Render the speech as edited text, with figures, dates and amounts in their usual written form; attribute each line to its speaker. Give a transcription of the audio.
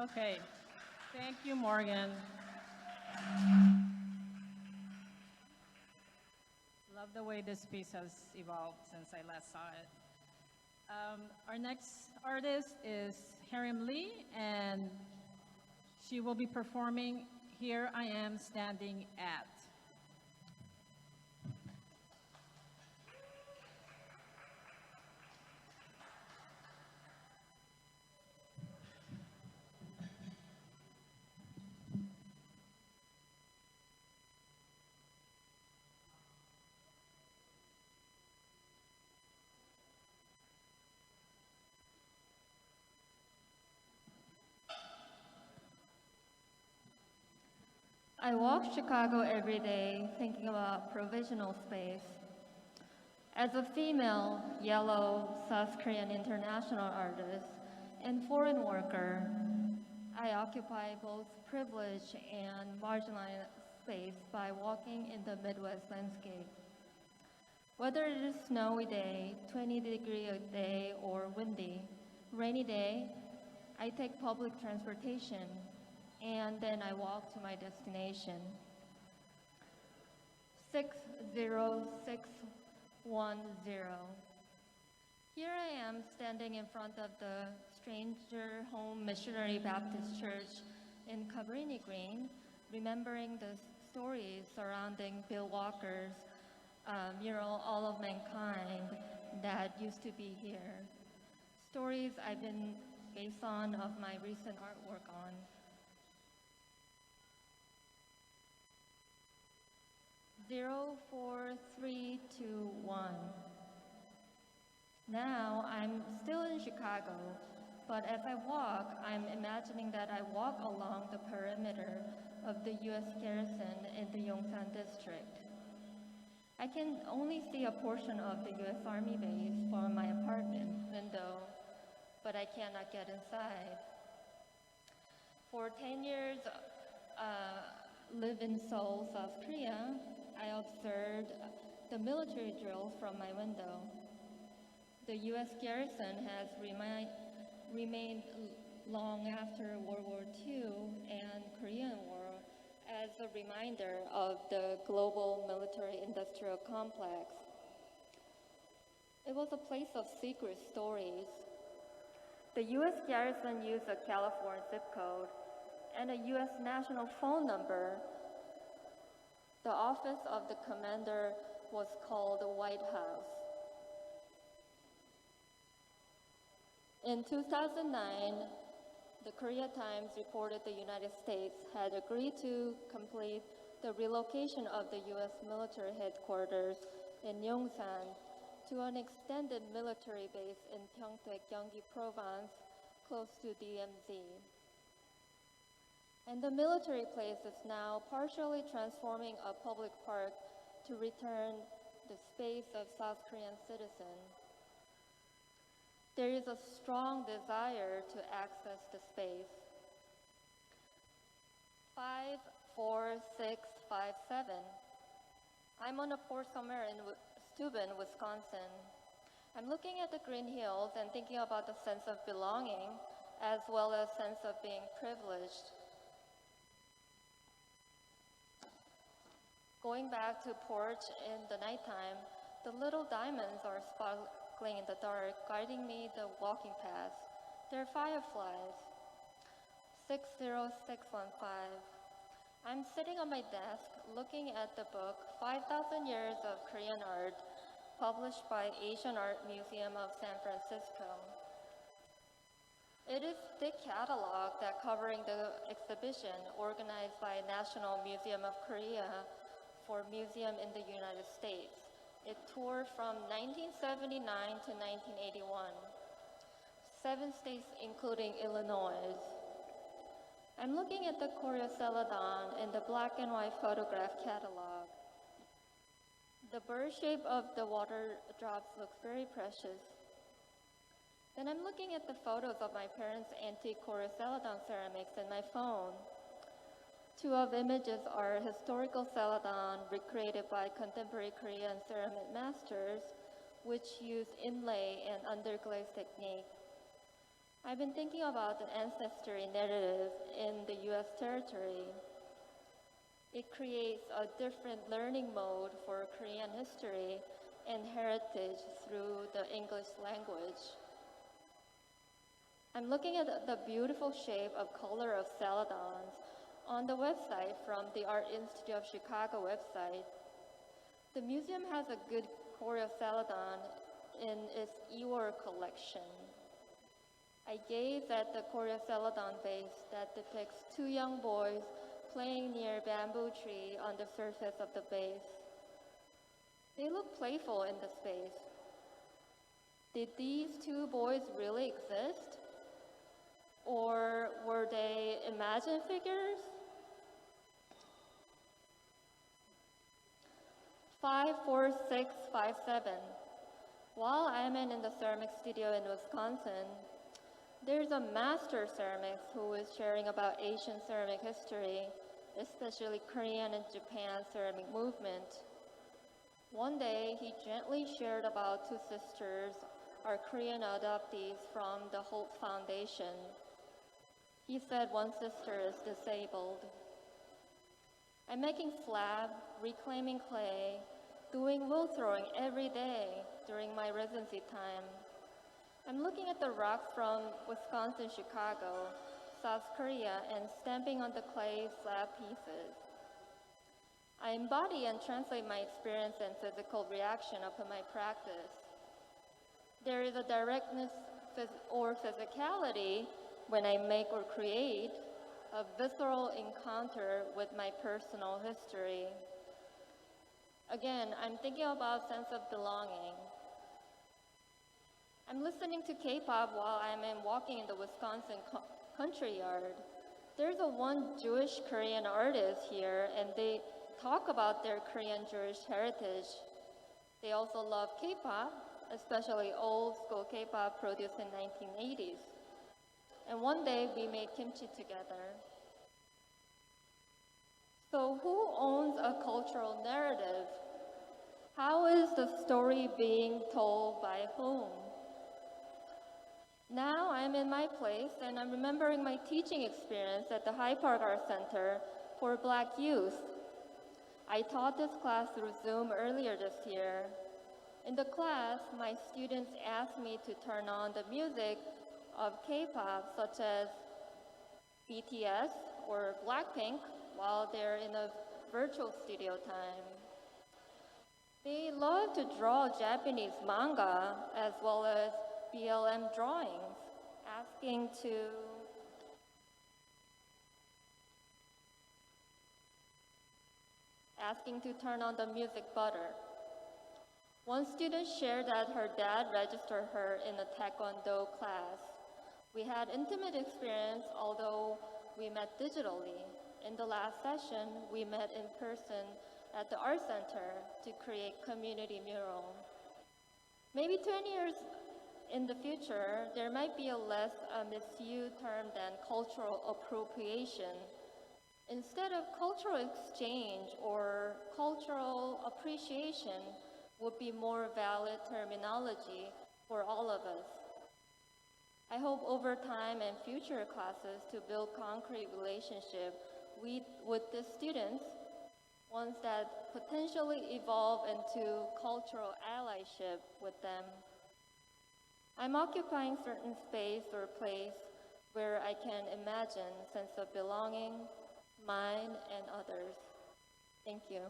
Speaker 1: Okay, thank you, Morgan. Love the way this piece has evolved since I last saw it. Our next artist is Harim Lee, and she will be performing Here I Am Standing At.
Speaker 2: I walk Chicago every day thinking about provisional space. As a female, yellow, South Korean international artist and foreign worker, I occupy both privileged and marginalized space by walking in the Midwest landscape. Whether it is snowy day, 20-degree day, or windy, rainy day, I take public transportation and then I walk to my destination. 60610. Here I am standing in front of the Stranger Home Missionary Baptist Church in Cabrini Green, remembering the stories surrounding Bill Walker's mural, All of Mankind, that used to be here. Stories I've been based on of my recent artwork on. Zero, 4, 3, 2, 1. Now I'm still in Chicago, but as I walk, I'm imagining that I walk along the perimeter of the U.S. garrison in the Yongsan district. I can only see a portion of the U.S. Army base from my apartment window, but I cannot get inside. For 10 years, live in Seoul, South Korea, I observed the military drills from my window. The U.S. garrison has remained long after World War II and Korean War as a reminder of the global military-industrial complex. It was a place of secret stories. The U.S. garrison used a California zip code and a U.S. national phone number. The office of the commander was called the White House. In 2009, the Korea Times reported the United States had agreed to complete the relocation of the U.S. military headquarters in Yongsan to an extended military base in Pyeongtaek, Gyeonggi Province, close to DMZ. And the military place is now partially transforming a public park to return the space of South Korean citizens. There is a strong desire to access the space. 54657. I'm on a porch somewhere in Steuben, Wisconsin. I'm looking at the green hills and thinking about the sense of belonging as well as sense of being privileged. Going back to porch in the nighttime, the little diamonds are sparkling in the dark, guiding me the walking path. They're fireflies. 60615. I'm sitting on my desk looking at the book 5,000 Years of Korean Art, published by Asian Art Museum of San Francisco. It is the catalog that covering the exhibition organized by National Museum of Korea for Museum in the United States. It toured from 1979 to 1981, 7 states including Illinois. I'm looking at the Koryo Celadon in the black and white photograph catalog. The bird shape of the water drops looks very precious. Then I'm looking at the photos of my parents' antique Koryo Celadon ceramics in my phone. 2 of images are historical celadon recreated by contemporary Korean ceramic masters, which use inlay and underglaze technique. I've been thinking about the ancestry narrative in the US territory. It creates a different learning mode for Korean history and heritage through the English language. I'm looking at the beautiful shape of color of celadons on the website from the Art Institute of Chicago website. The museum has a good choreoceladon in its Ewar collection. I gaze at the choreoceladon vase that depicts two young boys playing near a bamboo tree on the surface of the base. They look playful in the space. Did these two boys really exist? Or were they imagined figures? 54657. While I'm in the ceramic studio in Wisconsin, there's a master ceramist who is sharing about Asian ceramic history, especially Korean and Japan ceramic movement. One day, he gently shared about two sisters, our Korean adoptees from the Hope Foundation. He said one sister is disabled. I'm making slab, reclaiming clay, doing wool throwing every day during my residency time. I'm looking at the rocks from Wisconsin, Chicago, South Korea, and stamping on the clay slab pieces. I embody and translate my experience and physical reaction upon my practice. There is a directness or physicality when I make or create, a visceral encounter with my personal history. Again, I'm thinking about sense of belonging. I'm listening to K-pop while I'm walking in the Wisconsin country yard. There's one Jewish Korean artist here, and they talk about their Korean Jewish heritage. They also love K-pop, especially old school K-pop produced in 1980s. And one day we made kimchi together. So who owns a cultural narrative? How is the story being told by whom? Now I'm in my place and I'm remembering my teaching experience at the Hyde Park Art Center for Black youth. I taught this class through Zoom earlier this year. In the class, my students asked me to turn on the music of K-pop, such as BTS or Blackpink, while they're in a virtual studio time. They love to draw Japanese manga as well as BLM drawings, asking to turn on the music butter. One student shared that her dad registered her in a Taekwondo class. We had intimate experience, although we met digitally. In the last session, we met in person at the art center to create community mural. Maybe 20 years in the future, there might be a less misused term than cultural appropriation. Instead of cultural exchange or cultural appreciation would be more valid terminology for all of us. I hope over time and future classes to build concrete relationship with the students, ones that potentially evolve into cultural allyship with them. I'm occupying certain space or place where I can imagine sense of belonging, mine and others. Thank you.